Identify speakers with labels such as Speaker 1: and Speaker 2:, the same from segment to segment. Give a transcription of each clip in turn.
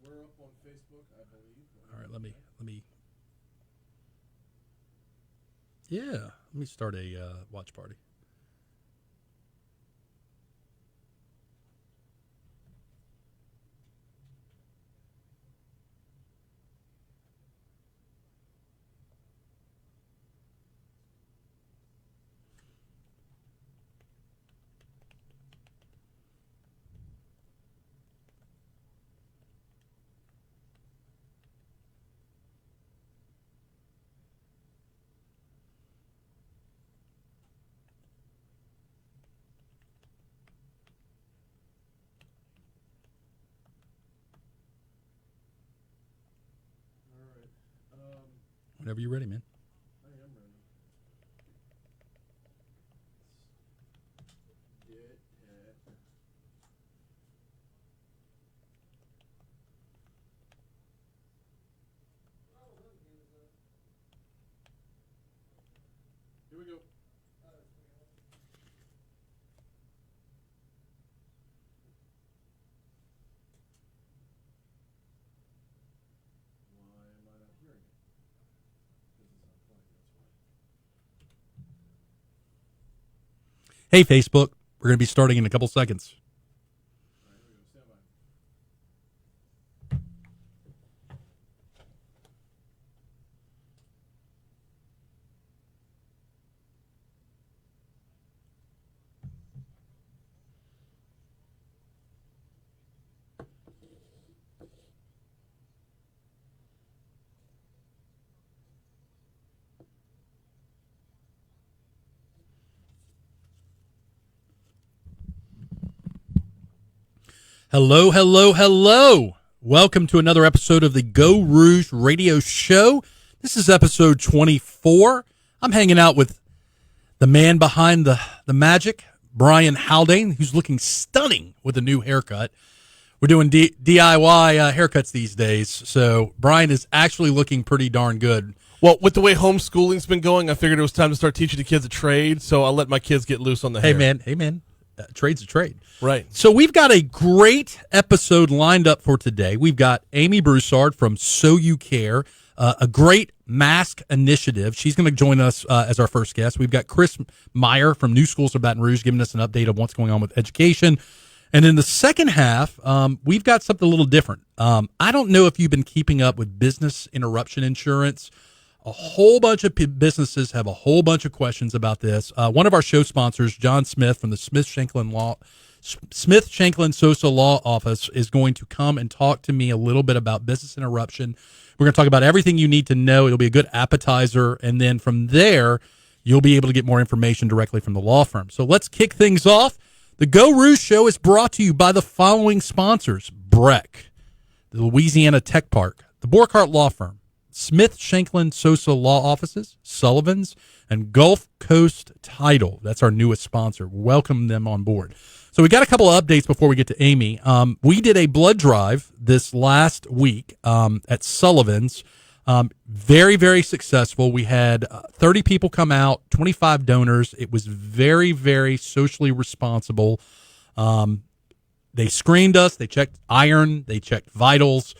Speaker 1: We're up on Facebook, I believe.
Speaker 2: All right, let me. Yeah, let me start a watch party.
Speaker 1: All right.
Speaker 2: Whenever you're ready, man.
Speaker 1: I am ready. Get it. Here we go. Why am I not hearing it? Because it's not playing, that's why.
Speaker 2: Hey, Facebook. We're going to be starting in a couple seconds.
Speaker 1: All right, here we go. Stand by.
Speaker 2: Hello, hello, hello. Welcome to another episode of the Geaux Rouge radio show. This is episode 24. I'm hanging out with the man behind the magic, Brian Haldane, who's looking stunning with a new haircut. We're doing DIY haircuts these days, so Brian is actually looking pretty darn good.
Speaker 3: Well, with the way homeschooling's been going, I figured it was time to start teaching the kids a trade, so I'll let my kids get loose on the hair.
Speaker 2: Hey, man. Trade's a trade.
Speaker 3: Right.
Speaker 2: So we've got a great episode lined up for today. We've got Aimee Broussard from So You Care, a great mask initiative. She's going to join us as our first guest. We've got Chris Meyer from New Schools of Baton Rouge giving us an update of what's going on with education. And in the second half, we've got something a little different. I don't know if you've been keeping up with business interruption insurance. A whole bunch of businesses have a whole bunch of questions about this. One of our show sponsors, John Smith from the Smith Shanklin Sosa Law Office, is going to come and talk to me a little bit about business interruption. We're going to talk about everything you need to know. It'll be a good appetizer. And then from there, you'll be able to get more information directly from the law firm. So let's kick things off. The Geaux Rouge Show is brought to you by the following sponsors: Breck, the Louisiana Tech Park, the Borkhardt Law Firm, Smith Shanklin Sosa Law Offices, Sullivan's, and Gulf Coast Title. That's our newest sponsor. Welcome them on board. So we got a couple of updates before we get to Aimee. We did a blood drive this last week at Sullivan's. Very, very successful. We had 30 people come out, 25 donors. It was very, very socially responsible. They screened us. They checked iron. They checked vitals.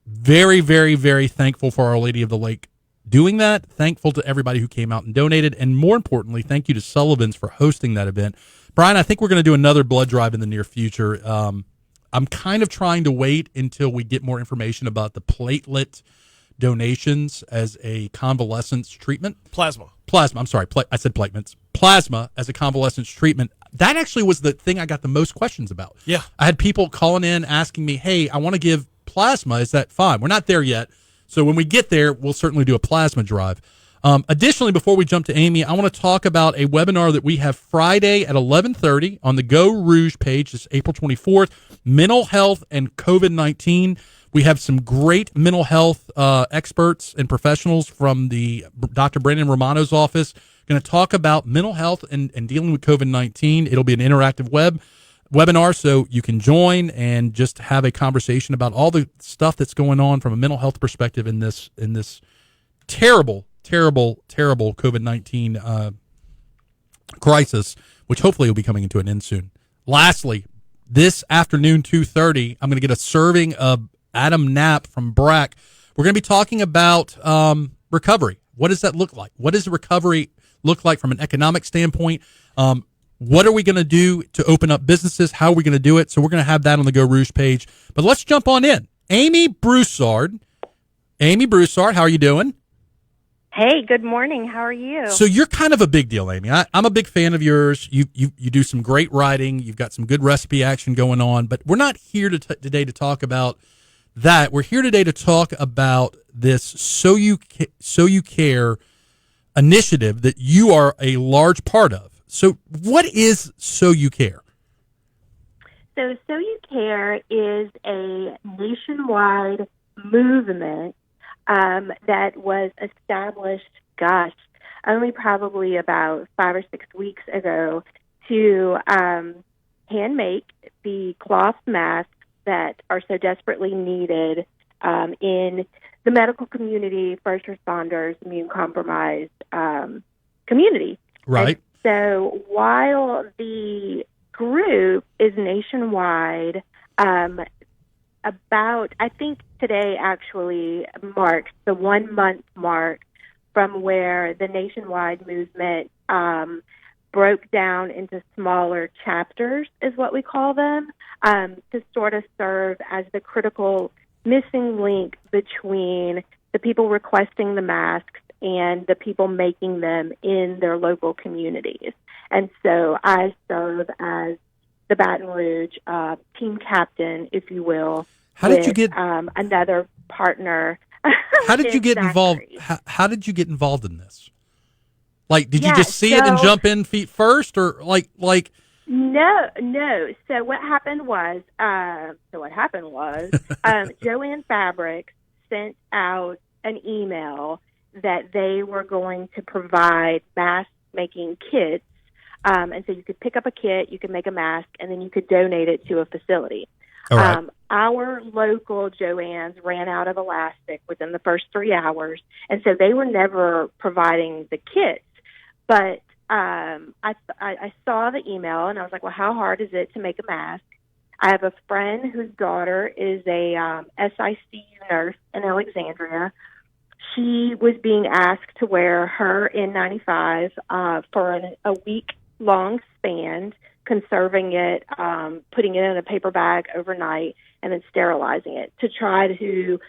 Speaker 2: Very, very, very thankful for Our Lady of the Lake doing that. Thankful to everybody who came out and donated. And more importantly, thank you to Sullivan's for hosting that event. Brian, I think we're going to do another blood drive in the near future. I'm kind of trying to wait until we get more information about the platelet donations as a convalescence treatment.
Speaker 3: Plasma.
Speaker 2: I'm sorry. I said platelets. Plasma as a convalescence treatment. That actually was the thing I got the most questions about.
Speaker 3: Yeah.
Speaker 2: I had people calling in asking me, hey, I want to give plasma. Is that fine? We're not there yet. So when we get there, we'll certainly do a plasma drive. Additionally, before we jump to Aimee, I want to talk about a webinar that we have Friday at 11:30 on the Geaux Rouge page. It's April 24th, mental health and COVID-19. We have some great mental health experts and professionals from the Dr. Brandon Romano's office going to talk about mental health and dealing with COVID-19. It'll be an interactive webinar, so you can join and just have a conversation about all the stuff that's going on from a mental health perspective in this terrible COVID-19 crisis, which hopefully will be coming into an end soon. Lastly, this afternoon, 2:30, I'm going to get a serving of Adam Knapp from BRAC. We're going to be talking about recovery. What does that look like? What does recovery look like from an economic standpoint? What are we going to do to open up businesses? How are we going to do it? So we're going to have that on the Geaux Rouge page. But let's jump on in. Aimee Broussard. Aimee Broussard, how are you doing?
Speaker 4: Hey, good morning. How are you?
Speaker 2: So you're kind of a big deal, Aimee. I'm a big fan of yours. You do some great writing. You've got some good recipe action going on. But we're not here today to talk about that. We're here today to talk about this So You Care initiative that you are a large part of. So what is So You Care?
Speaker 4: So You Care is a nationwide movement that was established, only probably about 5 or 6 weeks ago to hand make the cloth masks that are so desperately needed in the medical community, first responders, immune-compromised community.
Speaker 2: Right.
Speaker 4: And so while the group is nationwide, I think today actually marks the 1 month mark from where the nationwide movement broke down into smaller chapters, is what we call them, to sort of serve as the critical missing link between the people requesting the masks and the people making them in their local communities. And so I serve as the Baton Rouge team captain, if you will.
Speaker 2: How did you get
Speaker 4: another partner?
Speaker 2: How did you get involved? How did you get involved in this? Like, did you just see it and jump in feet first, or like?
Speaker 4: No. So what happened was, Joanne Fabrics sent out an email that they were going to provide mask making kits. And so you could pick up a kit, you could make a mask, and then you could donate it to a facility.
Speaker 2: All right.
Speaker 4: Our local Joann's ran out of elastic within the first 3 hours, and so they were never providing the kits. But I saw the email, and I was like, well, how hard is it to make a mask? I have a friend whose daughter is a SICU nurse in Alexandria. She was being asked to wear her N95 for a week-long span, conserving it, putting it in a paper bag overnight, and then sterilizing it to try to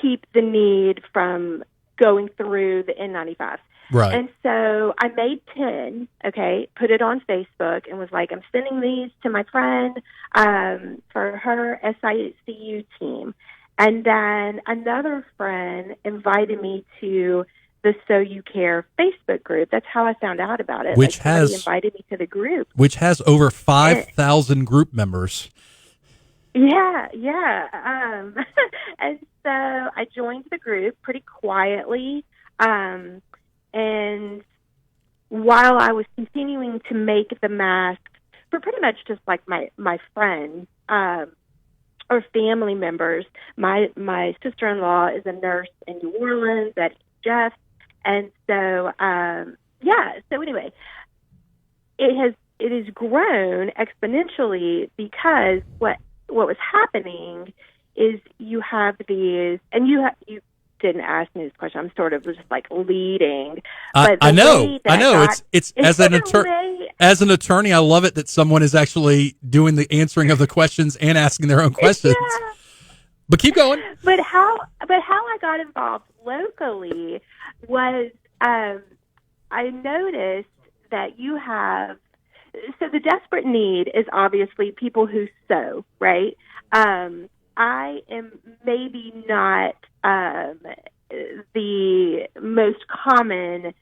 Speaker 4: keep the need from going through the N95.
Speaker 2: Right.
Speaker 4: And so I made 10, put it on Facebook and was like, I'm sending these to my friend for her SICU team. And then another friend invited me to the So You Care Facebook group. That's how I found out about it.
Speaker 2: Which has
Speaker 4: invited me to the group.
Speaker 2: Which has over 5,000 group members.
Speaker 4: Yeah. And so I joined the group pretty quietly. And while I was continuing to make the masks for pretty much just like my friends or family members, my sister-in-law is a nurse in New Orleans at Jeff. And so, so anyway, it has grown exponentially because what was happening is you have these, and you didn't ask me this question. I'm sort of just like leading. But
Speaker 2: I know. It's as an attorney. As an attorney, I love it that someone is actually doing the answering of the questions and asking their own questions.
Speaker 4: Yeah.
Speaker 2: But keep going.
Speaker 4: But how I got involved locally was I noticed that you have, so the desperate need is obviously people who sew, right? I am maybe not the most common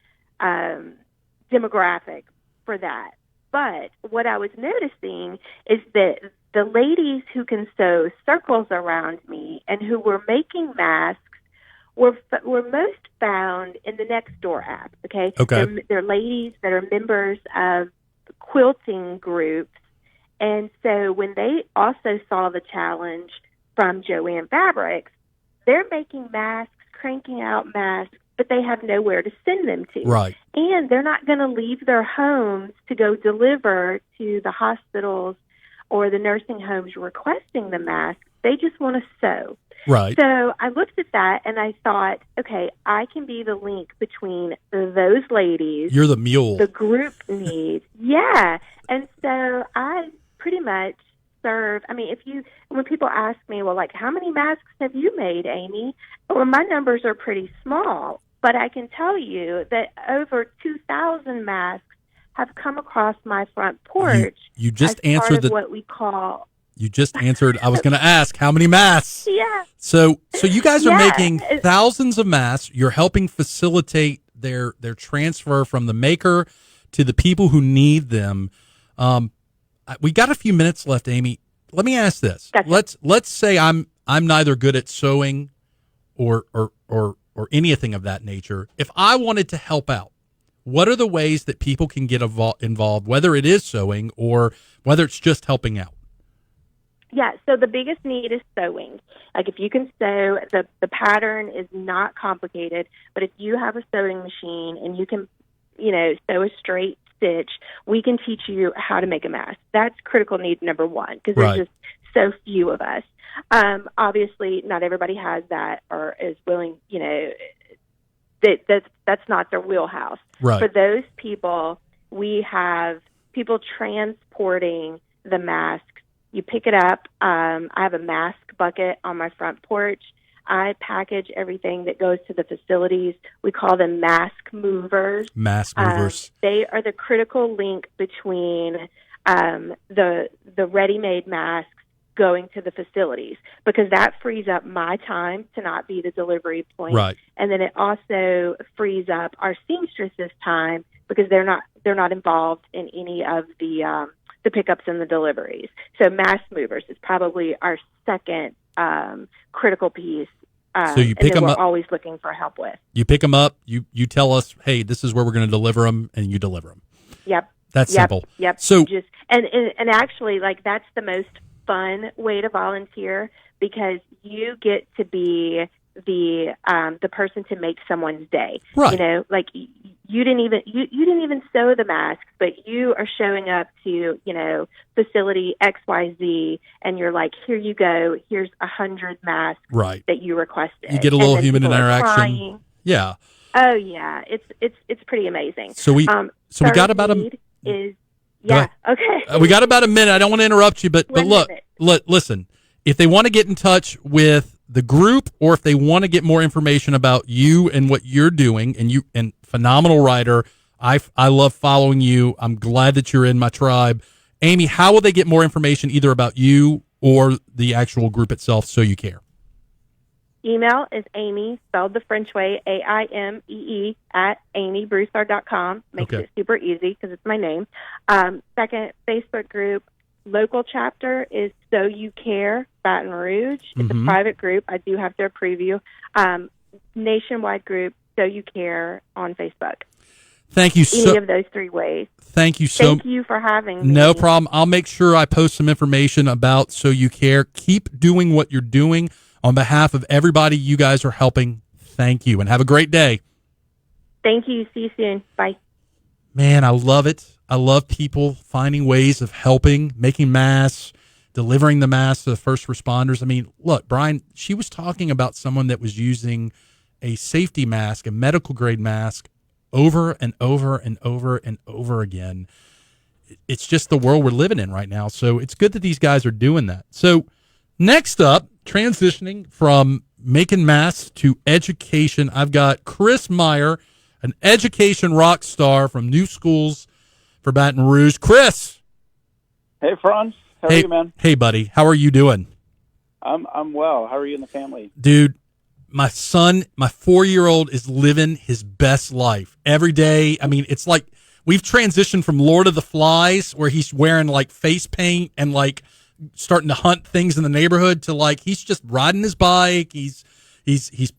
Speaker 4: demographic for that. But what I was noticing is that the ladies who can sew circles around me and who were making masks were most found in the Nextdoor app, okay? They're ladies that are members of quilting groups. And so when they also saw the challenge from Joanne Fabrics, they're making masks, cranking out masks, but they have nowhere to send them to.
Speaker 2: Right.
Speaker 4: And they're not going to leave their homes to go deliver to the hospitals or the nursing homes requesting the masks. They just want to sew.
Speaker 2: Right.
Speaker 4: So I looked at that and I thought, okay, I can be the link between those ladies.
Speaker 2: You're the mule.
Speaker 4: The group needs. Yeah. And so I pretty much serve. I mean, when people ask me, well, like, how many masks have you made, Aimee? Well, my numbers are pretty small, but I can tell you that over 2,000 masks have come across my front porch.
Speaker 2: You just
Speaker 4: as
Speaker 2: answered
Speaker 4: part of what we call.
Speaker 2: You just answered. I was going to ask how many masks.
Speaker 4: Yeah.
Speaker 2: So you guys are
Speaker 4: Yeah.
Speaker 2: making thousands of masks. You're helping facilitate their transfer from the maker to the people who need them. We got a few minutes left, Aimee. Let me ask this.
Speaker 4: Gotcha.
Speaker 2: Let's say I'm neither good at sewing or anything of that nature. If I wanted to help out, what are the ways that people can get involved, whether it is sewing or whether it's just helping out?
Speaker 4: Yeah, so the biggest need is sewing. Like if you can sew, the pattern is not complicated, but if you have a sewing machine and you can, sew a straight stitch, we can teach you how to make a mask. That's critical need number one, because there's just so few of us. Obviously, not everybody has that or is willing, that's not their wheelhouse.
Speaker 2: Right.
Speaker 4: For those people, we have people transporting the mask. You pick it up. I have a mask bucket on my front porch. I package everything that goes to the facilities. We call them mask movers.
Speaker 2: Mask movers.
Speaker 4: They are the critical link between the ready-made masks going to the facilities, because that frees up my time to not be the delivery point.
Speaker 2: Right.
Speaker 4: And then it also frees up our seamstress's time, because they're not involved in any of the pickups and the deliveries. So mass movers is probably our second critical piece.
Speaker 2: So you pick them up.
Speaker 4: We're always looking for help with.
Speaker 2: You pick them up. You tell us, hey, this is where we're going to deliver them, and you deliver them.
Speaker 4: Yep.
Speaker 2: That's simple.
Speaker 4: Yep.
Speaker 2: So
Speaker 4: and actually, like, that's the most fun way to volunteer, because you get to be the person to make someone's day.
Speaker 2: Right.
Speaker 4: Like you didn't even sew the masks, but you are showing up to, facility XYZ, and you're like, here you go, here's 100 masks that you requested.
Speaker 2: You get a little human interaction. Yeah.
Speaker 4: Oh yeah, it's pretty amazing.
Speaker 2: So we got about
Speaker 4: okay.
Speaker 2: We got about a minute. I don't want to interrupt you, but look, listen. If they want to get in touch with the group, or if they want to get more information about you and what you're doing, and phenomenal writer, I love following you. I'm glad that you're in my tribe. Aimee, how will they get more information either about you or the actual group itself, So You Care?
Speaker 4: Email is Aimee, spelled the French way, AIMEE, at AimeeBroussard.com. Makes it super easy because it's my name. Second, Facebook group, local chapter is So You Care, Baton Rouge. It's a private group. I do have to approve you. Nationwide group, So You Care on Facebook.
Speaker 2: Thank you
Speaker 4: Any of those three ways.
Speaker 2: Thank you
Speaker 4: Thank you for having me.
Speaker 2: No problem. I'll make sure I post some information about So You Care. Keep doing what you're doing. On behalf of everybody you guys are helping, thank you, and have a great day.
Speaker 4: Thank you. See you soon. Bye.
Speaker 2: Man, I love it. I love people finding ways of helping, making masks, delivering the masks to the first responders. I mean, look, Brian, she was talking about someone that was using a safety mask, a medical grade mask, over and over and over and over again. It's just the world we're living in right now. So it's good that these guys are doing that. So next up, transitioning from making masks to education, I've got Chris Meyer, an education rock star from New Schools for Baton Rouge. Chris.
Speaker 5: Hey, Franz. How are you, man?
Speaker 2: Hey, buddy. How are you doing?
Speaker 5: I'm well. How are you and the family?
Speaker 2: Dude, my son, my 4-year-old, is living his best life every day. I mean, it's like we've transitioned from Lord of the Flies, where he's wearing like face paint and like starting to hunt things in the neighborhood, to like he's just riding his bike, he's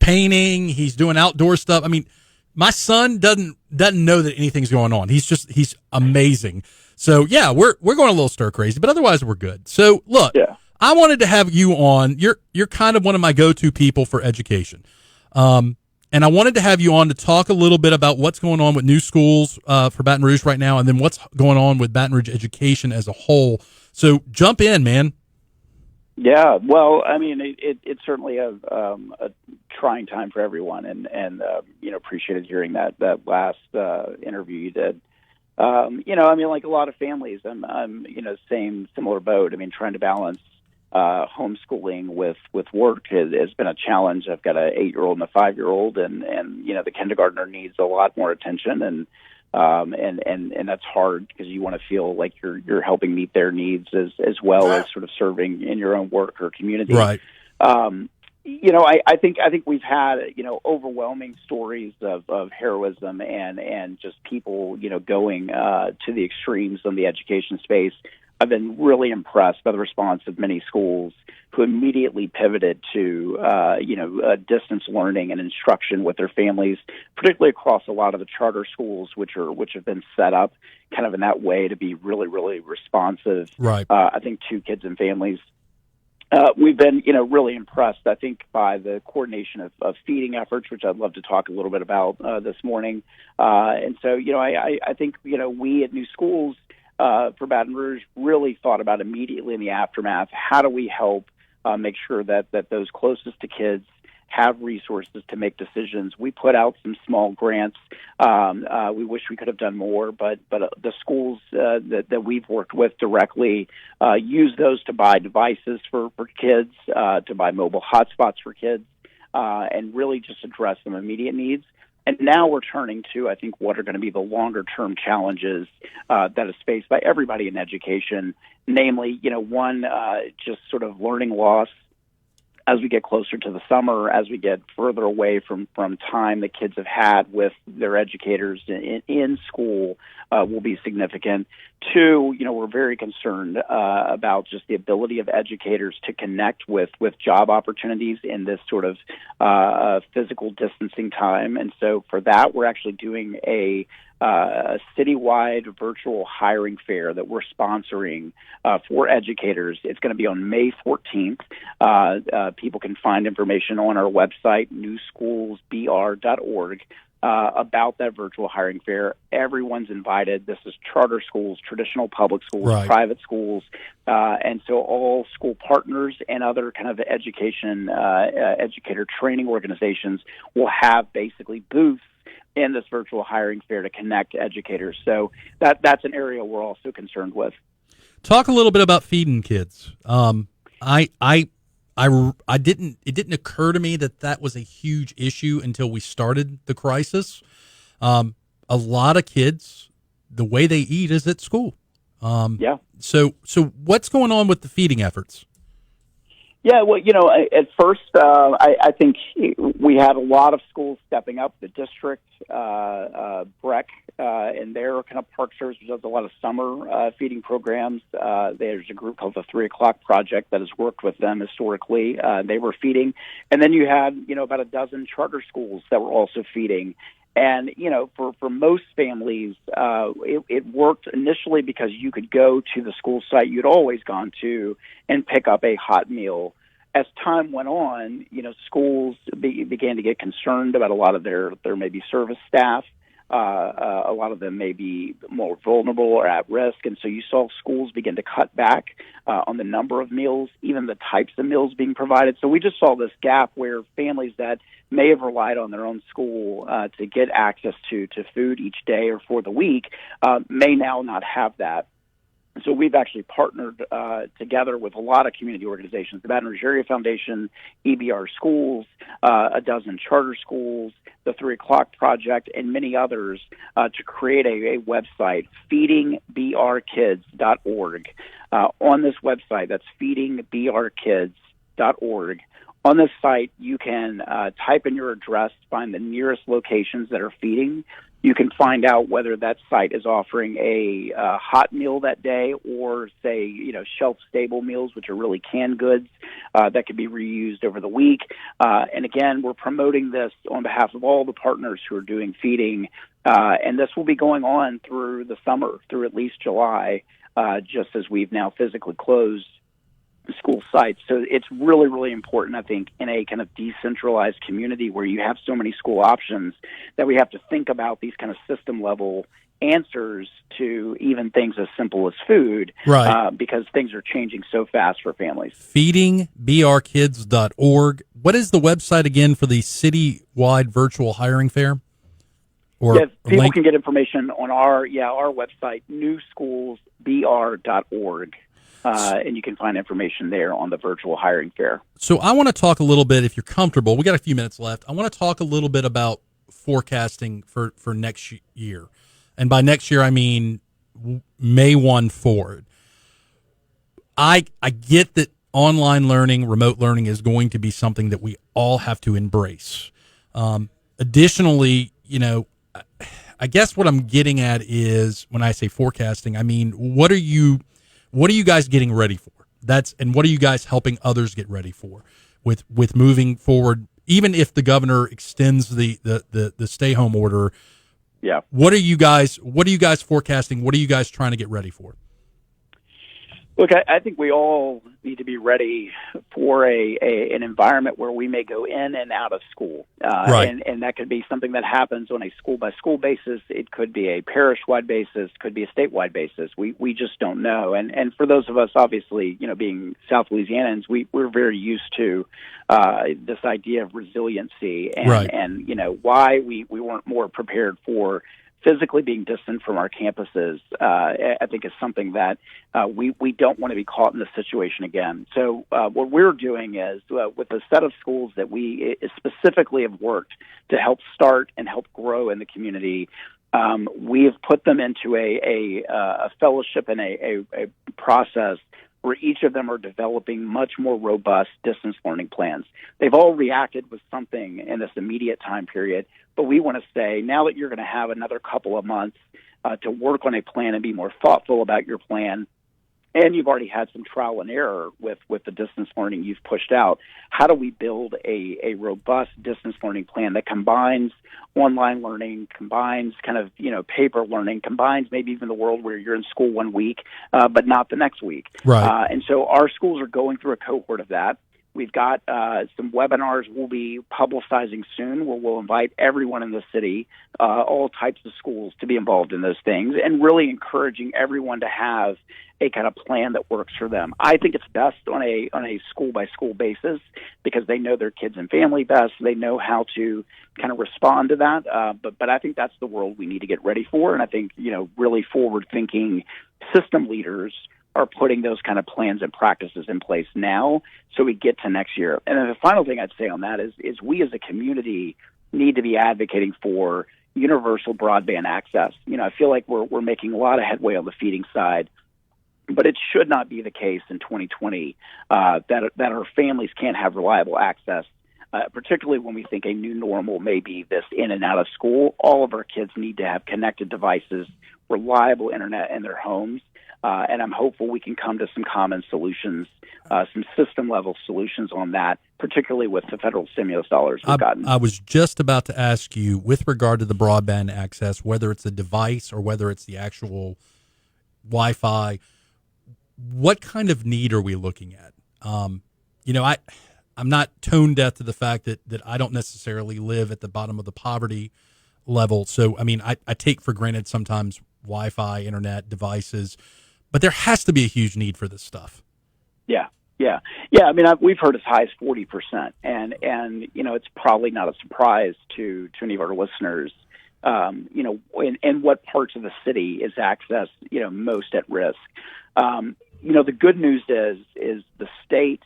Speaker 2: painting, he's doing outdoor stuff. I mean, my son doesn't know that anything's going on. He's amazing. So yeah, we're going a little stir crazy, but otherwise we're good. So look, I wanted to have you on. You're kind of one of my go-to people for education. And I wanted to have you on to talk a little bit about what's going on with New Schools for Baton Rouge right now, and then what's going on with Baton Rouge education as a whole. So jump in, man.
Speaker 5: Yeah, well, I mean, it's certainly a trying time for everyone, and appreciated hearing that last interview you did. I mean, like a lot of families, I'm similar boat. I mean, trying to balance homeschooling with work has been a challenge. I've got an 8-year-old and a 5-year-old, and the kindergartner needs a lot more attention, and that's hard because you want to feel like you're helping meet their needs as well as sort of serving in your own work or community.
Speaker 2: Right.
Speaker 5: I think we've had overwhelming stories of heroism and just people going to the extremes in the education space. I've been really impressed by the response of many schools who immediately pivoted to distance learning and instruction with their families, particularly across a lot of the charter schools, which have been set up kind of in that way to be really, really responsive.
Speaker 2: Right.
Speaker 5: I think to kids and families. We've been, really impressed, I think, by the coordination of feeding efforts, which I'd love to talk a little bit about this morning. And so, I think, we at New Schools for Baton Rouge really thought about immediately in the aftermath, how do we help make sure that those closest to kids have resources to make decisions. We put out some small grants. We wish we could have done more, but the schools that we've worked with directly use those to buy devices for kids, to buy mobile hotspots for kids, and really just address some immediate needs. And now we're turning to, I think, what are going to be the longer-term challenges that is faced by everybody in education, namely, one, just sort of learning loss. As we get closer to the summer, as we get further away from time the kids have had with their educators in school, will be significant. Two, we're very concerned about just the ability of educators to connect with job opportunities in this sort of physical distancing time. And so for that, we're actually doing a citywide virtual hiring fair that we're sponsoring for educators. It's going to be on May 14th. People can find information on our website, newschoolsbr.org, about that virtual hiring fair. Everyone's invited. This is charter schools, traditional public schools,
Speaker 2: Right.
Speaker 5: private schools, and so all school partners and other kind of educator training organizations will have basically booths in this virtual hiring fair to connect educators. So that's an area we're also concerned with.
Speaker 2: Talk a little bit about feeding kids. It didn't occur to me that was a huge issue until we started the crisis. A lot of kids, the way they eat is at school.
Speaker 5: Yeah.
Speaker 2: So what's going on with the feeding efforts?
Speaker 5: Yeah, well, at first, I think we had a lot of schools stepping up. The district, BREC, and their kind of park service does a lot of summer feeding programs. There's a group called the 3 O'Clock Project that has worked with them historically. They were feeding. And then you had, about a dozen charter schools that were also feeding. And, for most families, it worked initially because you could go to the school site you'd always gone to and pick up a hot meal. As time went on, schools began to get concerned about a lot of their maybe service staff. A lot of them may be more vulnerable or at risk. And so you saw schools begin to cut back on the number of meals, even the types of meals being provided. So we just saw this gap where families that may have relied on their own school to get access to food each day or for the week may now not have that. So we've actually partnered together with a lot of community organizations, the Baton Rouge Area Foundation, EBR Schools, a dozen charter schools, the 3 O'Clock Project, and many others to create a website, feedingbrkids.org. On this website, that's feedingbrkids.org. On this site, you can type in your address, find the nearest locations that are feeding. You can find out whether that site is offering a hot meal that day or, say, shelf-stable meals, which are really canned goods that can be reused over the week. And, again, we're promoting this on behalf of all the partners who are doing feeding. And this will be going on through the summer, through at least July, just as we've now physically closed school sites. So it's really, really important, I think, in a kind of decentralized community where you have so many school options that we have to think about these kind of system level answers to even things as simple as food,
Speaker 2: Right.
Speaker 5: because things are changing so fast for families.
Speaker 2: Feedingbrkids.org. What is the website again for the citywide virtual hiring fair? Or
Speaker 5: Yeah, people
Speaker 2: link?
Speaker 5: can get information on our website, newschoolsbr.org, and you can find information there on the virtual hiring fair.
Speaker 2: So I want to talk a little bit, if you're comfortable, we got a few minutes left. I want to talk a little bit about forecasting for next year. And by next year, I mean May 1 forward. I get that online learning, remote learning is going to be something that we all have to embrace. Additionally, I guess what I'm getting at is when I say forecasting, I mean, what are you guys getting ready for? And what are you guys helping others get ready for with moving forward? Even if the governor extends the stay home order,
Speaker 5: yeah.
Speaker 2: What are you guys forecasting? What are you guys trying to get ready for?
Speaker 5: Look, I think we all need to be ready for an environment where we may go in and out of school.
Speaker 2: Right.
Speaker 5: And that could be something that happens on a school-by-school basis. It could be a parish-wide basis, could be a statewide basis. We just don't know. And for those of us, obviously, being South Louisianans, we're very used to this idea of resiliency and,
Speaker 2: right.
Speaker 5: and why we weren't more prepared for physically being distant from our campuses, I think is something that we don't want to be caught in this situation again. So what we're doing is with a set of schools that we specifically have worked to help start and help grow in the community, we have put them into a fellowship and a process where each of them are developing much more robust distance learning plans. They've all reacted with something in this immediate time period, but we want to say, now that you're going to have another couple of months to work on a plan and be more thoughtful about your plan, and you've already had some trial and error with the distance learning you've pushed out, how do we build a robust distance learning plan that combines online learning, combines kind of, paper learning, combines maybe even the world where you're in school 1 week, but not the next week.
Speaker 2: Right.
Speaker 5: And so our schools are going through a cohort of that. We've got some webinars we'll be publicizing soon where we'll invite everyone in the city, all types of schools, to be involved in those things, and really encouraging everyone to have a kind of plan that works for them. I think it's best on a school-by-school basis because they know their kids and family best. They know how to kind of respond to that. But I think that's the world we need to get ready for, and I think, really forward-thinking system leaders are putting those kind of plans and practices in place now so we get to next year. And then the final thing I'd say on that is we as a community need to be advocating for universal broadband access. I feel like we're making a lot of headway on the feeding side, but it should not be the case in 2020 that our families can't have reliable access, particularly when we think a new normal may be this in and out of school. All of our kids need to have connected devices, reliable internet in their homes. And I'm hopeful we can come to some common solutions, some system-level solutions on that, particularly with the federal stimulus dollars we've gotten.
Speaker 2: I was just about to ask you, with regard to the broadband access, whether it's a device or whether it's the actual Wi-Fi, what kind of need are we looking at? I'm not tone deaf to the fact that I don't necessarily live at the bottom of the poverty level. So, I take for granted sometimes Wi-Fi, internet, devices, but there has to be a huge need for this stuff.
Speaker 5: Yeah. We've heard as high as 40%, and it's probably not a surprise to any of our listeners. In what parts of the city is access, most at risk. The good news is the state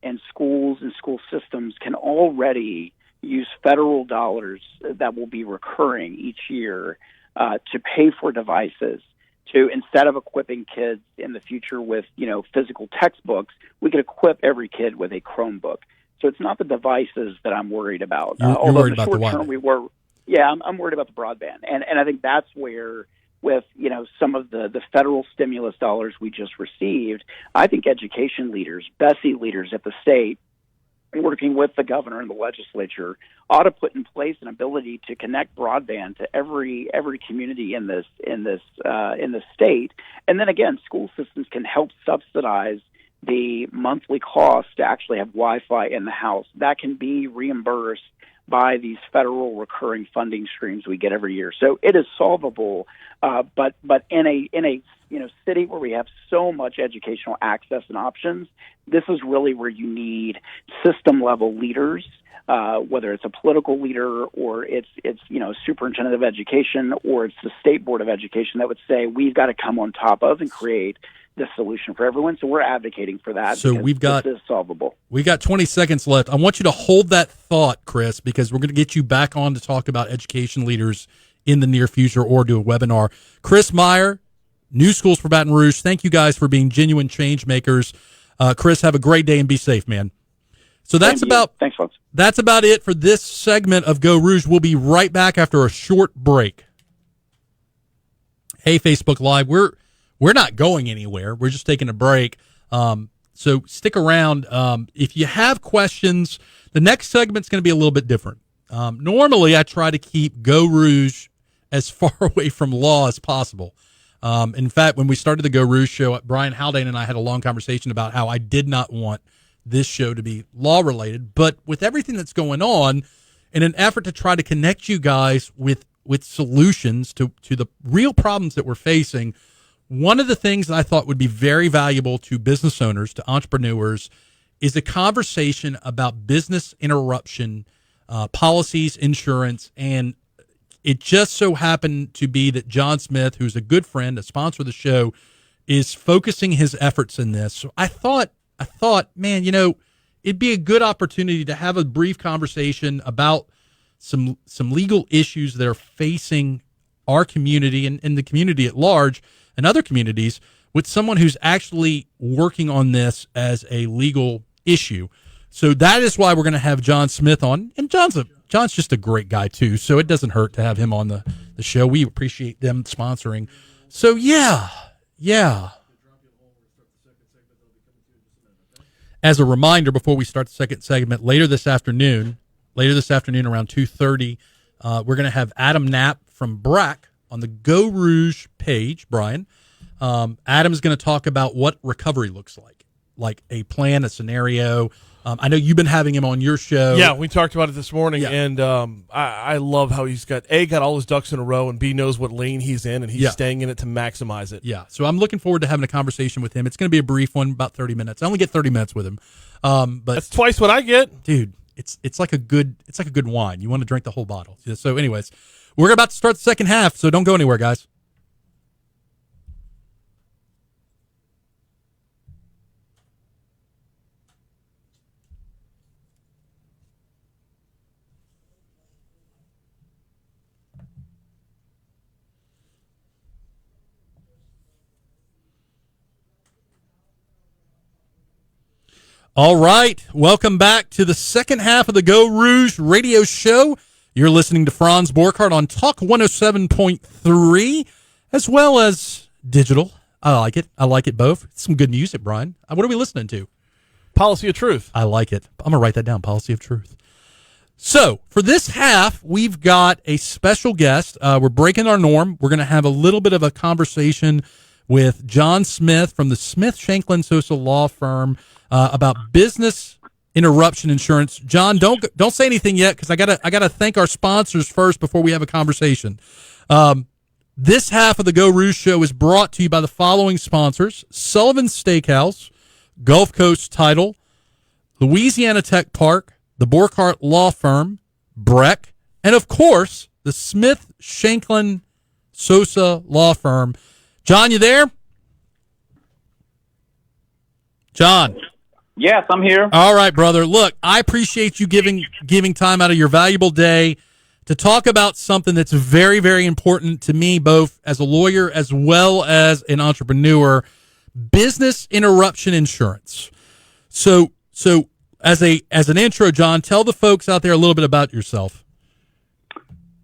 Speaker 5: and schools and school systems can already use federal dollars that will be recurring each year to pay for devices. To, instead of equipping kids in the future with, physical textbooks, we could equip every kid with a Chromebook. So it's not the devices that I'm worried about.
Speaker 2: You're worried about the
Speaker 5: short term I'm worried about the broadband. And I think that's where, with, some of the federal stimulus dollars we just received, I think education leaders, BESI leaders at the state, working with the governor and the legislature, ought to put in place an ability to connect broadband to every community in this state. And then again, school systems can help subsidize the monthly cost to actually have Wi-Fi in the house. That can be reimbursed by these federal recurring funding streams we get every year. So it is solvable, but in a city where we have so much educational access and options, this is really where you need system level leaders, whether it's a political leader or it's superintendent of education or it's the state board of education that would say we've got to come on top of and create this solution for everyone. So we're advocating for that.
Speaker 2: So
Speaker 5: this is solvable.
Speaker 2: We got 20 seconds left. I want you to hold that thought, Chris, because we're going to get you back on to talk about education leaders in the near future or do a webinar. Chris Meyer, New Schools for Baton Rouge. Thank you guys for being genuine change makers. Chris, have a great day and be safe, man. So
Speaker 5: Thanks, folks.
Speaker 2: That's about it for this segment of Geaux Rouge. We'll be right back after a short break. Hey, Facebook Live, we're not going anywhere. We're just taking a break. So stick around. If you have questions, the next segment's going to be a little bit different. Normally, I try to keep Geaux Rouge as far away from law as possible. In fact, when we started the Geaux Rouge show, Brian Haldane and I had a long conversation about how I did not want this show to be law-related. But with everything that's going on, in an effort to try to connect you guys with solutions to the real problems that we're facing, one of the things that I thought would be very valuable to business owners, to entrepreneurs, is a conversation about business interruption, policies, insurance, and it just so happened to be that John Smith, who's a good friend, a sponsor of the show, is focusing his efforts in this. So I thought, man, it'd be a good opportunity to have a brief conversation about some legal issues that are facing our community and the community at large and other communities with someone who's actually working on this as a legal issue. So that is why we're going to have John Smith on. And John's just a great guy, too, so it doesn't hurt to have him on the show. We appreciate them sponsoring. So, yeah. As a reminder, before we start the second segment, later this afternoon around 2:30, we're going to have Adam Knapp from BRAC on the Geaux Rouge page, Brian. Adam's going to talk about what recovery looks like a plan, a scenario. I know you've been having him on your show.
Speaker 3: Yeah, we talked about it this morning,
Speaker 2: Yeah.
Speaker 3: and I love how he's got all his ducks in a row, and B knows what lane he's in, and he's staying in it to maximize it.
Speaker 2: Yeah, so I'm looking forward to having a conversation with him. It's going to be a brief one, about 30 minutes. I only get 30 minutes with him. But
Speaker 3: That's twice what I get.
Speaker 2: Dude, it's like a good wine. You want to drink the whole bottle. So anyways, we're about to start the second half, so don't go anywhere, guys. All right, welcome back to the second half of the Geaux Rouge radio show. You're listening to Franz Borchardt on Talk 107.3, as well as digital. I like it both. Some good music, Brian. What are we listening to?
Speaker 3: Policy of Truth.
Speaker 2: I like it. I'm going to write that down, Policy of Truth. So, for this half, we've got a special guest. We're breaking our norm. We're going to have a little bit of a conversation with John Smith from the Smith Shanklin Sosa law firm about business interruption insurance. John, don't say anything yet because I gotta thank our sponsors first before we have a conversation. This half of the Geaux Rouge show is brought to you by the following sponsors: Sullivan's Steakhouse, Gulf Coast Title, Louisiana Tech Park, the Borchardt Law Firm, Breck, and of course the Smith Shanklin Sosa Law Firm. John, you there? John.
Speaker 6: Yes, I'm here.
Speaker 2: All right, brother. Look, I appreciate you giving time out of your valuable day to talk about something that's very, very important to me, both as a lawyer as well as an entrepreneur: business interruption insurance. So as an intro, John, tell the folks out there a little bit about yourself.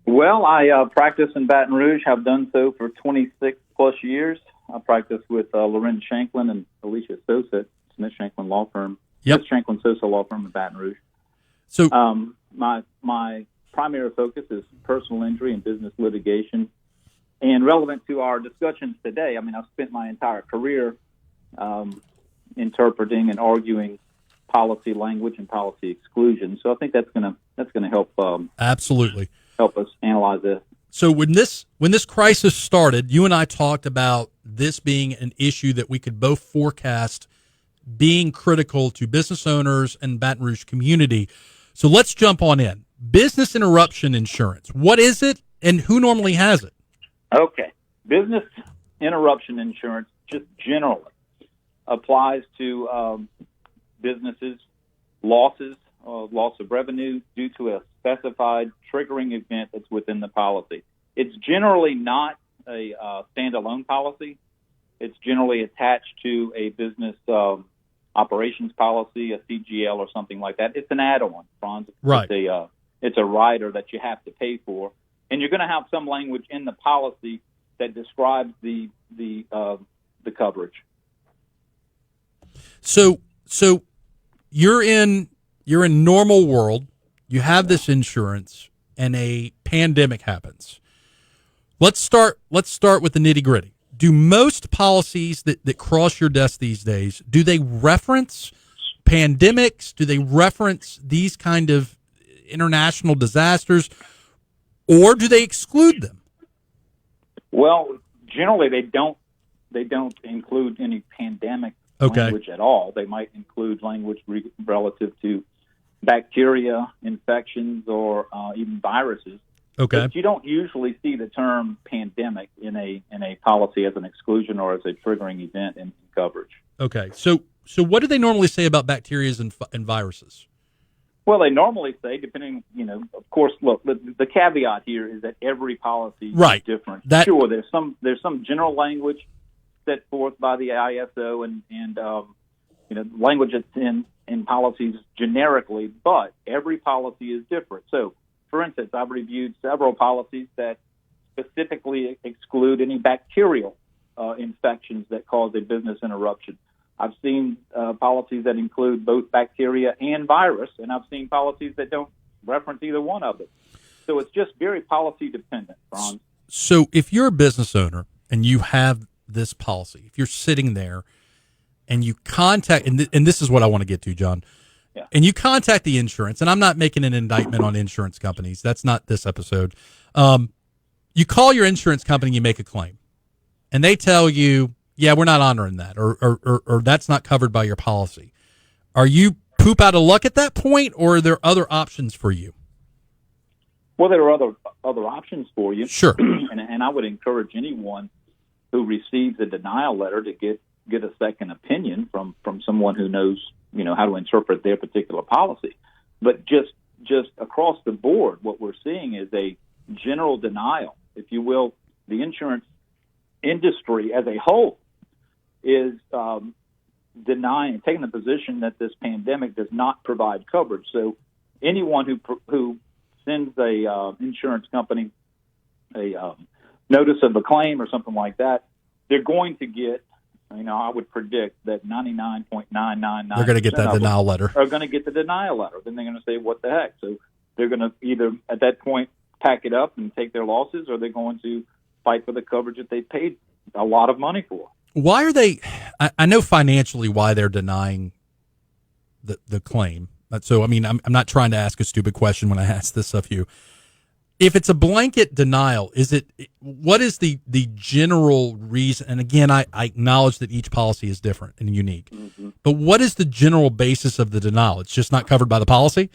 Speaker 6: Well, I practice in Baton Rouge, have done so for 26 plus years. I practice with Loren Shanklin and Alicia Sosa, Smith Shanklin Law Firm.
Speaker 2: Yep.
Speaker 6: Smith Shanklin Sosa Law Firm in Baton Rouge.
Speaker 2: So
Speaker 6: my primary focus is personal injury and business litigation. And relevant to our discussions today, I've spent my entire career interpreting and arguing policy language and policy exclusion. So I think that's gonna help.
Speaker 2: Absolutely
Speaker 6: help us analyze this.
Speaker 2: So when this crisis started, you and I talked about this being an issue that we could both forecast being critical to business owners and Baton Rouge community. So let's jump on in. Business interruption insurance. What is it, and who normally has it?
Speaker 6: Okay. Business interruption insurance just generally applies to businesses' losses, loss of revenue due to a specified triggering event that's within the policy. It's generally not a standalone policy. It's generally attached to a business operations policy, a CGL, or something like that. It's an add-on, Franz.
Speaker 2: Right.
Speaker 6: It's a rider that you have to pay for, and you're going to have some language in the policy that describes the coverage.
Speaker 2: So you're in normal world. You have this insurance, and a pandemic happens. Let's start with the nitty-gritty. Do most policies that cross your desk these days, do they reference pandemics? Do they reference these kind of international disasters, or do they exclude them?
Speaker 6: Well, generally they don't include any pandemic language at all. They might include language relative to bacteria, infections, or even viruses.
Speaker 2: Okay.
Speaker 6: But you don't usually see the term pandemic in a policy as an exclusion or as a triggering event in coverage.
Speaker 2: Okay. So what do they normally say about bacteria and viruses?
Speaker 6: Well, they normally say, depending, of course, look, the caveat here is that every policy is different. Sure, there's some general language set forth by the ISO and language that's in policies generically, but every policy is different. So, for instance, I've reviewed several policies that specifically exclude any bacterial infections that cause a business interruption. I've seen policies that include both bacteria and virus, and I've seen policies that don't reference either one of them. So it's just very policy dependent, Ron.
Speaker 2: So if you're a business owner and you have this policy, if you're sitting there and you contact, and this is what I want to get to, John, and you contact the insurance, and I'm not making an indictment on insurance companies. That's not this episode. You call your insurance company and you make a claim, and they tell you, yeah, we're not honoring that, or that's not covered by your policy. Are you poop out of luck at that point, or are there other options for you?
Speaker 6: Well, there are other options for you.
Speaker 2: Sure.
Speaker 6: and I would encourage anyone who receives a denial letter to get a second opinion from someone who knows, how to interpret their particular policy. But just across the board, what we're seeing is a general denial, if you will. The insurance industry as a whole is taking the position that this pandemic does not provide coverage. So anyone who sends a insurance company a notice of a claim or something like that, they're going to get, I would predict that 99.999%
Speaker 2: they're going to get that denial letter.
Speaker 6: Are going to get the denial letter. Then they're going to say, what the heck? So they're going to either at that point pack it up and take their losses, or they're going to fight for the coverage that they paid a lot of money for.
Speaker 2: Why are they? I know financially why they're denying the claim. So, I'm not trying to ask a stupid question when I ask this of you. If it's a blanket denial, what is the general reason? And again, I acknowledge that each policy is different and unique. Mm-hmm. But what is the general basis of the denial? It's just not covered by the policy?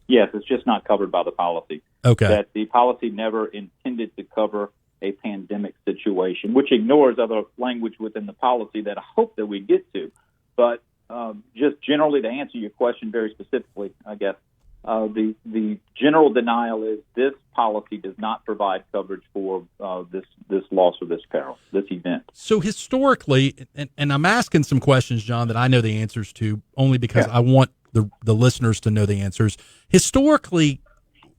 Speaker 6: Yes, it's just not covered by the policy.
Speaker 2: Okay.
Speaker 6: That the policy never intended to cover a pandemic situation, which ignores other language within the policy that I hope that we get to. But just generally, to answer your question very specifically, I guess, the general denial is this policy does not provide coverage for this loss or this peril, this event.
Speaker 2: So historically, and I'm asking some questions, John, that I know the answers to only because I want the listeners to know the answers. Historically,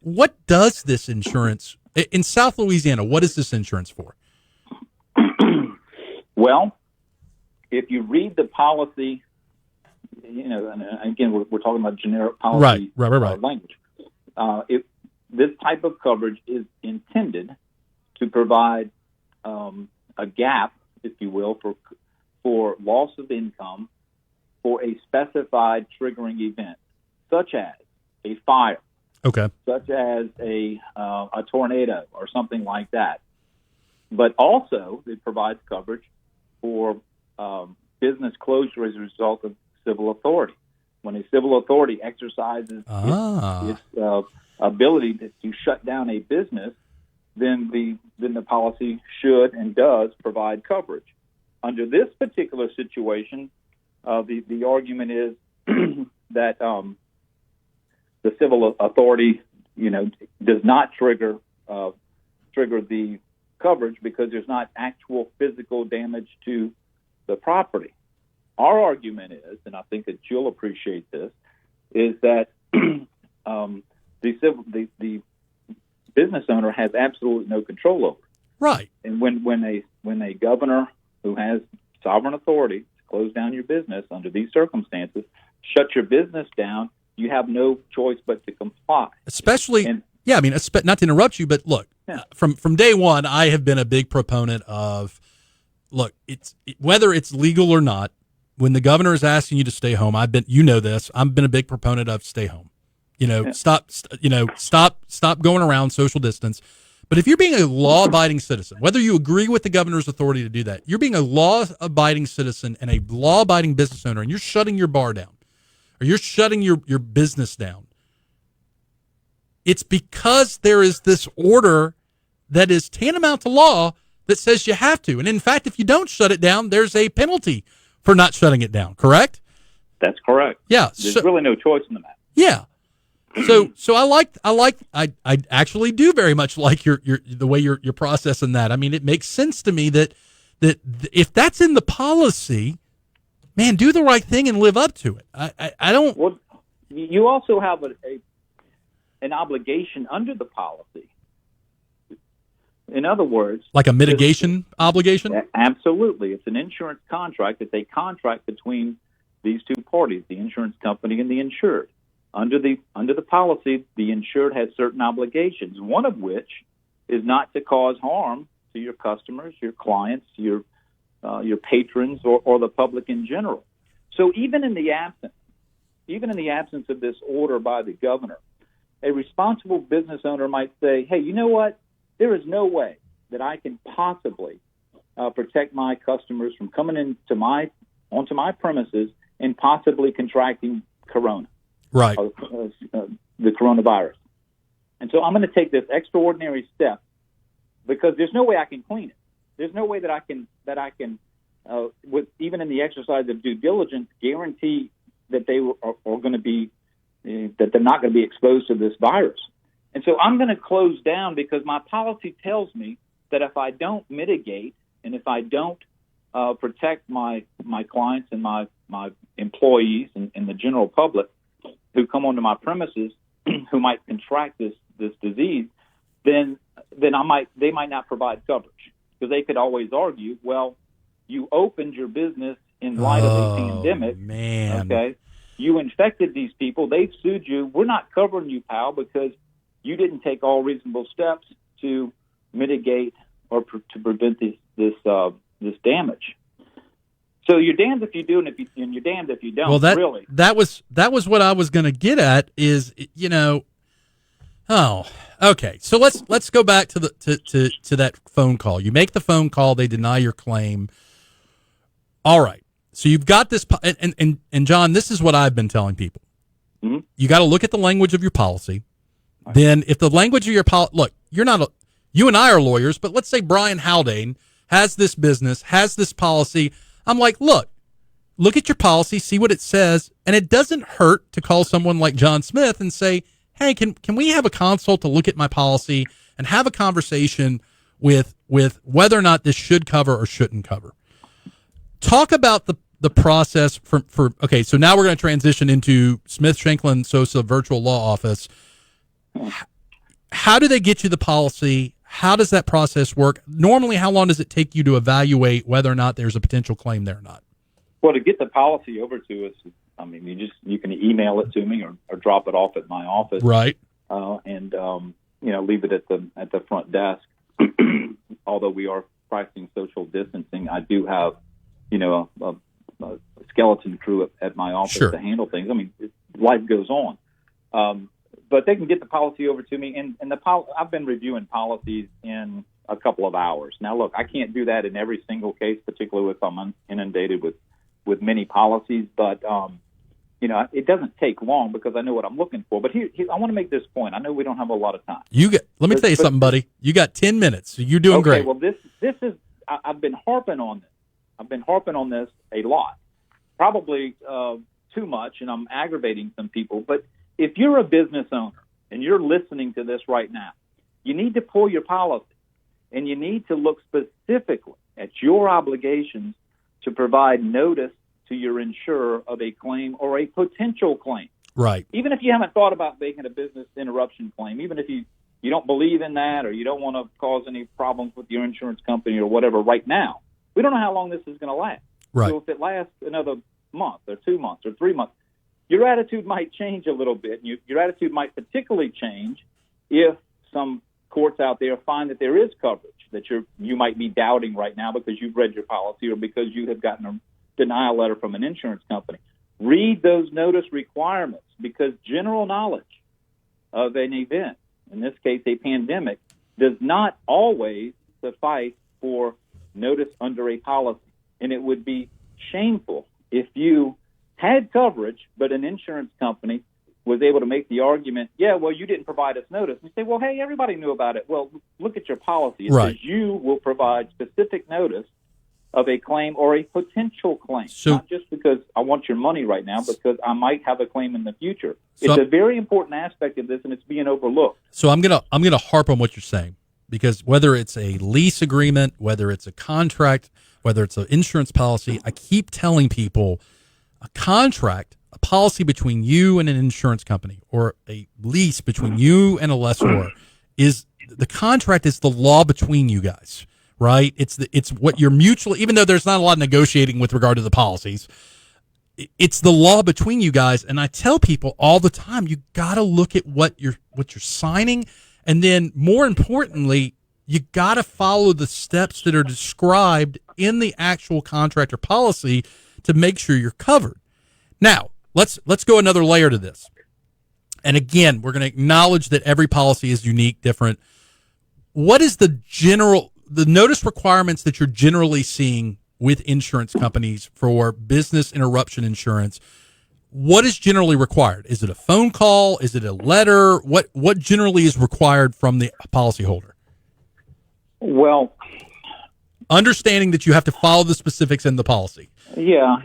Speaker 2: what does this insurance in South Louisiana? What is this insurance for?
Speaker 6: Well, if you read the policy, and again, we're talking about generic policy
Speaker 2: right.
Speaker 6: Language. This type of coverage is intended to provide a gap, if you will, for loss of income for a specified triggering event, such as a fire,
Speaker 2: Okay.
Speaker 6: such as a tornado or something like that. But also, it provides coverage for business closure as a result of civil authority. When a civil authority exercises its ability to shut down a business, then the policy should and does provide coverage. Under this particular situation, the argument is that the civil authority, does not trigger the coverage because there's not actual physical damage to the property. Our argument is, and I think that you'll appreciate this, is that the business owner has absolutely no control over it.
Speaker 2: Right.
Speaker 6: And when a governor who has sovereign authority to close down your business under these circumstances, shut your business down, you have no choice but to comply.
Speaker 2: Especially, not to interrupt you, but look, from day one, I have been a big proponent of, whether it's legal or not, when the governor is asking you to stay home, I've been a big proponent of stay home. Stop going around, social distance. But if you're being a law-abiding citizen, whether you agree with the governor's authority to do that, you're being a law-abiding citizen and a law-abiding business owner, and you're shutting your bar down, or you're shutting your business down. It's because there is this order that is tantamount to law that says you have to. And in fact, if you don't shut it down, there's a penalty for not shutting it down, correct?
Speaker 6: That's correct.
Speaker 2: Yeah.
Speaker 6: There's really no choice in the matter.
Speaker 2: Yeah. So I actually do very much like the way you're processing that. I mean, it makes sense to me that if that's in the policy, man, do the right thing and live up to it. I don't.
Speaker 6: Well, you also have an obligation under the policy. In other words,
Speaker 2: like a mitigation obligation?
Speaker 6: Absolutely. It's an insurance contract. It's a contract between these two parties, the insurance company and the insured. Under the policy, the insured has certain obligations, one of which is not to cause harm to your customers, your clients, your patrons, or the public in general. So even in the absence of this order by the governor, a responsible business owner might say, hey, you know what? There is no way that I can possibly protect my customers from coming onto my premises and possibly contracting corona.
Speaker 2: Right.
Speaker 6: The coronavirus. And so I'm going to take this extraordinary step because there's no way I can clean it. There's no way that I can with even in the exercise of due diligence, guarantee that they are going to be, that they're not going to be exposed to this virus. And so I'm going to close down because my policy tells me that if I don't mitigate and if I don't protect my clients and my employees and the general public who come onto my premises who might contract this disease, then they might not provide coverage because they could always argue, well, you opened your business in light of a pandemic.
Speaker 2: Man.
Speaker 6: Okay, you infected these people. They've sued you. We're not covering you, pal, because you didn't take all reasonable steps to mitigate or to prevent this damage. So you're damned if you do, and you're damned if you don't.
Speaker 2: Well,
Speaker 6: really,
Speaker 2: that was what I was going to get at. Is Oh, okay. So let's go back to that phone call. You make the phone call. They deny your claim. All right. So you've got this, and John, this is what I've been telling people.
Speaker 6: Mm-hmm.
Speaker 2: You got to look at the language of your policy. Right. Then, if the language of your policy, look, you and I are lawyers, but let's say Brian Haldane has this business, has this policy. I'm like, look at your policy, see what it says, and it doesn't hurt to call someone like John Smith and say, hey, can we have a consult to look at my policy and have a conversation with whether or not this should cover or shouldn't cover. Talk about the process for okay, so now we're going to transition into Smith Shanklin Sosa Virtual Law Office. How do they get you the policy? How does that process work? Normally, how long does it take you to evaluate whether or not there's a potential claim there or not?
Speaker 6: Well, to get the policy over to us, I mean, you can email it to me or drop it off at my office,
Speaker 2: right?
Speaker 6: And leave it at the front desk. Although we are practicing social distancing, I do have a skeleton crew at my office
Speaker 2: Sure.
Speaker 6: to handle things. I mean, life goes on. But they can get the policy over to me, and I've been reviewing policies in a couple of hours. Now, look, I can't do that in every single case, particularly if I'm inundated with many policies. But it doesn't take long because I know what I'm looking for. But here I want to make this point. I know we don't have a lot of time.
Speaker 2: Let me tell you something, buddy. You got 10 minutes. So you're doing great.
Speaker 6: Well, this is. I've been harping on this. I've been harping on this a lot, probably too much, and I'm aggravating some people. But if you're a business owner and you're listening to this right now, you need to pull your policy, and you need to look specifically at your obligations to provide notice to your insurer of a claim or a potential claim.
Speaker 2: Right.
Speaker 6: Even if you haven't thought about making a business interruption claim, even if you don't believe in that or you don't want to cause any problems with your insurance company or whatever right now, we don't know how long this is going to last.
Speaker 2: Right.
Speaker 6: So if it lasts another month or 2 months or 3 months, your attitude might change a little bit. Your attitude might particularly change if some courts out there find that there is coverage that you might be doubting right now because you've read your policy or because you have gotten a denial letter from an insurance company. Read those notice requirements because general knowledge of an event, in this case a pandemic, does not always suffice for notice under a policy. And it would be shameful if you had coverage, but an insurance company was able to make the argument, you didn't provide us notice. And you say, well, hey, everybody knew about it. Well, look at your policy. It says you will provide specific notice of a claim or a potential claim, not just because I want your money right now, because I might have a claim in the future. It's a very important aspect of this, and it's being overlooked.
Speaker 2: So I'm gonna harp on what you're saying, because whether it's a lease agreement, whether it's a contract, whether it's an insurance policy, I keep telling people a contract, a policy between you and an insurance company, or a lease between you and a lessor, is the contract is the law between you guys. Right? It's what you're mutually, even though there's not a lot of negotiating with regard to the policies, it's the law between you guys. And I tell people all the time, you got to look at what you're signing. And then more importantly, you got to follow the steps that are described in the actual contract or policy to make sure you're covered. Now, let's go another layer to this. And again, we're going to acknowledge that every policy is unique, different. What is the notice requirements that you're generally seeing with insurance companies for business interruption insurance? What is generally required? Is it a phone call? Is it a letter? What generally is required from the policyholder?
Speaker 6: Well,
Speaker 2: understanding that you have to follow the specifics in the policy.
Speaker 6: Yeah.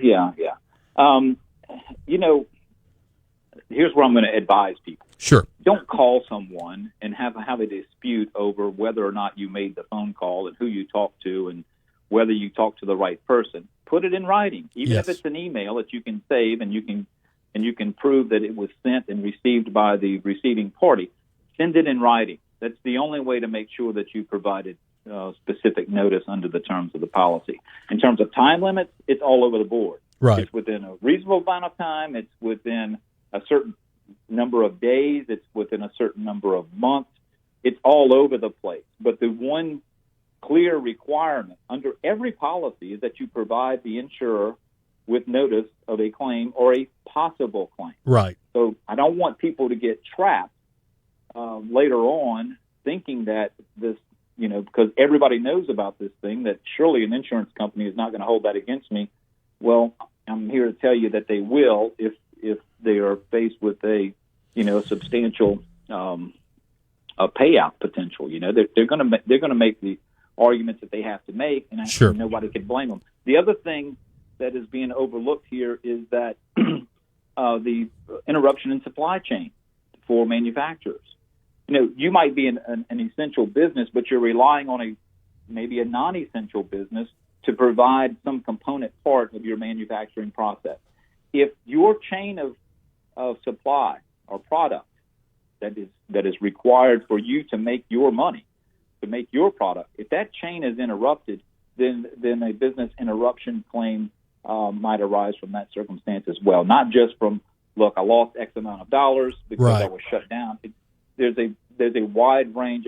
Speaker 6: Here's where I'm going to advise people.
Speaker 2: Sure.
Speaker 6: Don't call someone and have a dispute over whether or not you made the phone call and who you talked to and whether you talked to the right person. Put it in writing, even if it's an email that you can save and you can prove that it was sent and received by the receiving party. Send it in writing. That's the only way to make sure that you provided specific notice under the terms of the policy. In terms of time limits, it's all over the board.
Speaker 2: Right.
Speaker 6: It's within a reasonable amount of time. It's within a certain number of days. It's within a certain number of months. It's all over the place. But the one clear requirement under every policy is that you provide the insurer with notice of a claim or a possible claim.
Speaker 2: Right.
Speaker 6: So I don't want people to get trapped later on thinking that this, because everybody knows about this thing, that surely an insurance company is not going to hold that against me. Well, I'm here to tell you that they will if they are faced with a substantial a payout potential. They're going to make the arguments that they have to make, and
Speaker 2: sure.
Speaker 6: Nobody can blame them. The other thing that is being overlooked here is that the interruption in supply chain for manufacturers. You might be an essential business, but you're relying on maybe a non-essential business to provide some component part of your manufacturing process. If your chain of supply or product that is required for you to make your money, to make your product, if that chain is interrupted, then a business interruption claim might arise from that circumstance as well. Not just from, look, I lost X amount of dollars because I was shut down. There's a broad range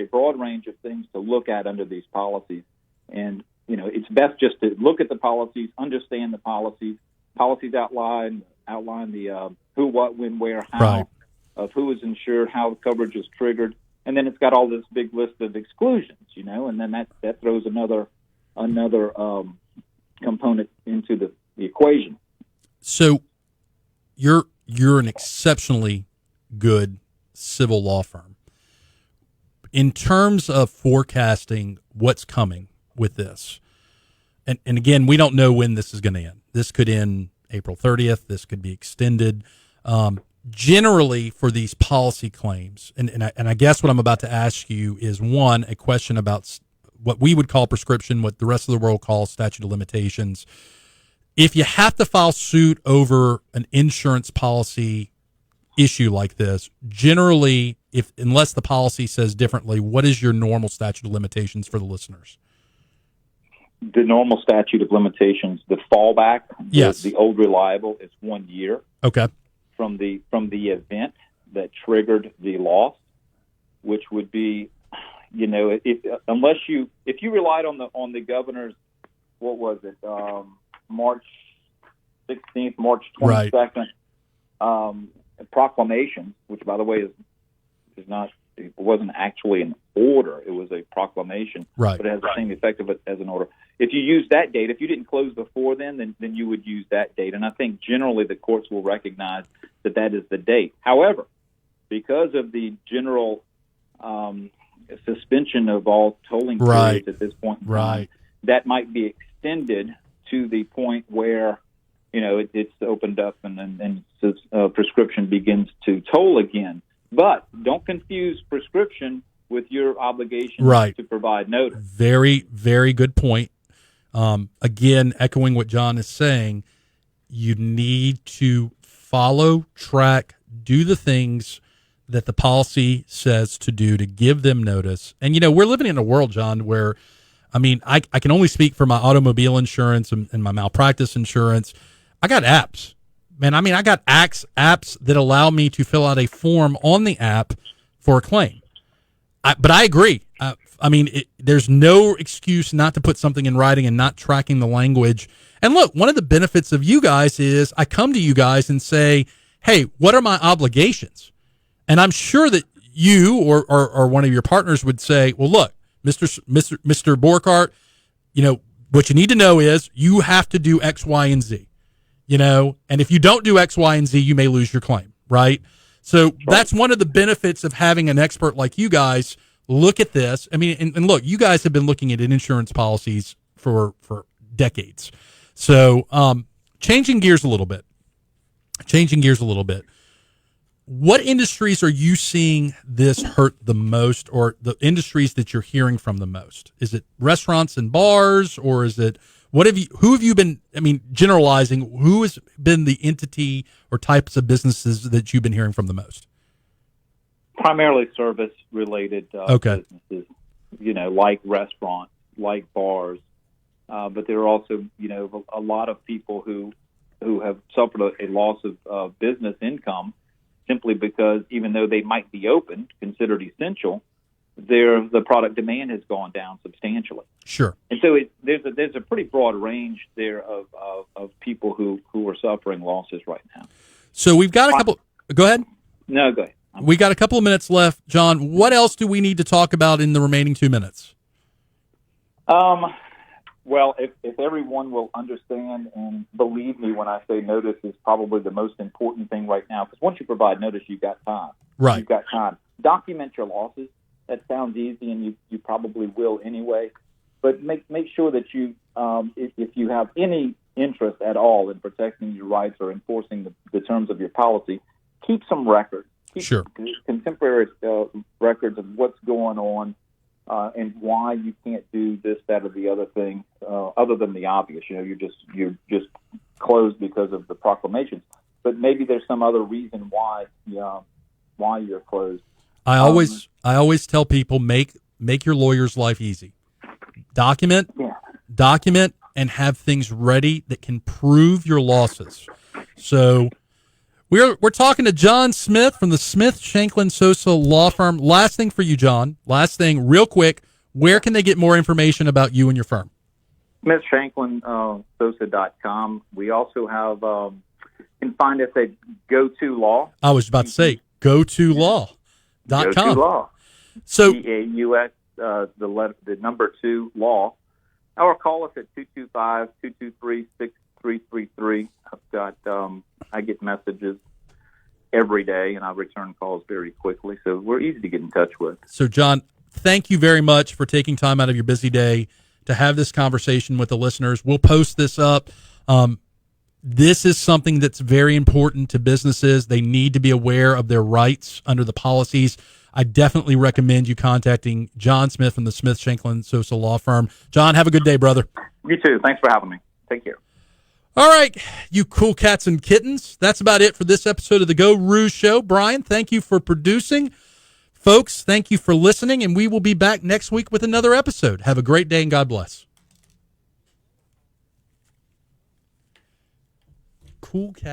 Speaker 6: of things to look at under these policies. And, it's best just to look at the policies, understand the policies, policies outline the who, what, when, where, how
Speaker 2: Right.
Speaker 6: of who is insured, how the coverage is triggered, and then it's got all this big list of exclusions, and then that throws another component into the equation.
Speaker 2: So you're an exceptionally good civil law firm. In terms of forecasting what's coming with this, and again, we don't know when this is going to end. This could end April 30th. This could be extended. Generally, for these policy claims, and I guess what I'm about to ask you is, one, a question about what we would call prescription, what the rest of the world calls statute of limitations. If you have to file suit over an insurance policy issue like this, generally, unless the policy says differently, what is your normal statute of limitations for the listeners?
Speaker 6: The normal statute of limitations, the fallback,
Speaker 2: yes,
Speaker 6: the old reliable, is 1 year.
Speaker 2: Okay.
Speaker 6: From the event that triggered the loss, which would be, if you relied on the governor's, what was it, March 16th, March 22nd,
Speaker 2: right.
Speaker 6: Proclamation, which by the way is not, it wasn't actually an order, it was a proclamation,
Speaker 2: right,
Speaker 6: but it has the same effect of it as an order. If you use that date, if you didn't close before then you would use that date. And I think generally the courts will recognize that is the date. However, because of the general suspension of all tolling periods
Speaker 2: right.
Speaker 6: at this point in time,
Speaker 2: right.
Speaker 6: that might be extended to the point where it's opened up and prescription begins to toll again. But don't confuse prescription with your obligation
Speaker 2: right.
Speaker 6: to provide notice.
Speaker 2: Very, very good point. Again, echoing what John is saying, you need to follow, track, do the things that the policy says to do to give them notice. And, we're living in a world, John, where, I can only speak for my automobile insurance and my malpractice insurance. I got apps, man. I got apps that allow me to fill out a form on the app for a claim. But I agree. There's no excuse not to put something in writing and not tracking the language. And look, one of the benefits of you guys is I come to you guys and say, hey, what are my obligations? And I'm sure that you or one of your partners would say, well, look, Mr. Borkart, what you need to know is you have to do X, Y, and Z, and if you don't do X, Y, and Z, you may lose your claim, right? So that's one of the benefits of having an expert like you guys look at this. And look, you guys have been looking at insurance policies for decades. So changing gears a little bit. What industries are you seeing this hurt the most, or the industries that you're hearing from the most? Is it restaurants and bars, or is it who have you been, generalizing, who has been the entity or types of businesses that you've been hearing from the most?
Speaker 6: Primarily service-related
Speaker 2: okay.
Speaker 6: businesses, like restaurants, like bars. But there are also, a lot of people who have suffered a loss of business income simply because even though they might be open, considered essential, the product demand has gone down substantially.
Speaker 2: Sure.
Speaker 6: And so there's a pretty broad range there of people who are suffering losses right now.
Speaker 2: So we've got a couple. Go ahead.
Speaker 6: No, go ahead.
Speaker 2: We got a couple of minutes left, John. What else do we need to talk about in the remaining 2 minutes?
Speaker 6: Well, if everyone will understand and believe me when I say notice is probably the most important thing right now, because once you provide notice, you've got time.
Speaker 2: Right.
Speaker 6: You've got time. Document your losses. That sounds easy, and you probably will anyway. But make sure that you, if you have any interest at all in protecting your rights or enforcing the terms of your policy, keep some records. Keep
Speaker 2: sure.
Speaker 6: Contemporary records of what's going on. And why you can't do this, that, or the other thing, other than the obvious. You're just closed because of the proclamations. But maybe there's some other reason why you're closed.
Speaker 2: I always tell people make your lawyer's life easy. Document, and have things ready that can prove your losses. So we're talking to John Smith from the Smith Shanklin Sosa law firm. Last thing for you, John. Last thing, real quick. Where can they get more information about you and your firm?
Speaker 6: Smith Shanklin Sosa.com. We also have, you can find us at Go To Law.
Speaker 2: I was about to say, gotolaw.com.
Speaker 6: Go To Law.
Speaker 2: So,
Speaker 6: GAUX, the number 2 law. Or call us at 225-223-6333. I've got, I get messages every day, and I return calls very quickly. So we're easy to get in touch with.
Speaker 2: So, John, thank you very much for taking time out of your busy day to have this conversation with the listeners. We'll post this up. This is something that's very important to businesses. They need to be aware of their rights under the policies. I definitely recommend you contacting John Smith from the Smith Shanklin Sosa Law Firm. John, have a good day, brother.
Speaker 6: You too. Thanks for having me. Take care.
Speaker 2: All right, you cool cats and kittens. That's about it for this episode of the Geaux Rouge Show. Brian, thank you for producing. Folks, thank you for listening, and we will be back next week with another episode. Have a great day, and God bless. Cool cat.